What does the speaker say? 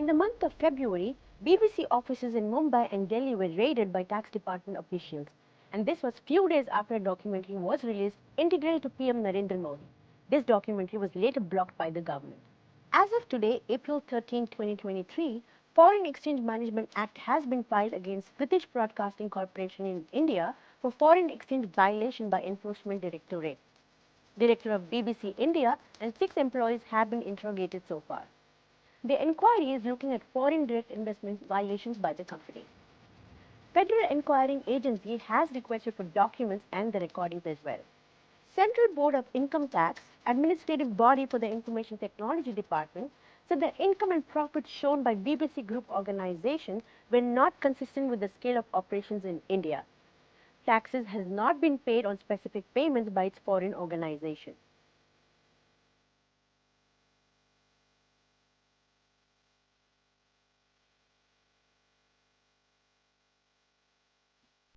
In the month of February, BBC offices in Mumbai and Delhi were raided by tax department officials, and this was few days after a documentary was released integral to PM Narendra Modi. This documentary was later blocked by the government. As of today, April 13, 2023, Foreign Exchange Management Act has been filed against British Broadcasting Corporation in India for foreign exchange violation by Enforcement Directorate. Director of BBC India and 6 employees have been interrogated so far. The inquiry is looking at foreign direct investment violations by the company. Federal Inquiring Agency has requested for documents and the recordings as well. Central Board of Income Tax, administrative body for the Information Technology Department, said the income and profits shown by BBC Group organization were not consistent with the scale of operations in India. Taxes has not been paid on specific payments by its foreign organization.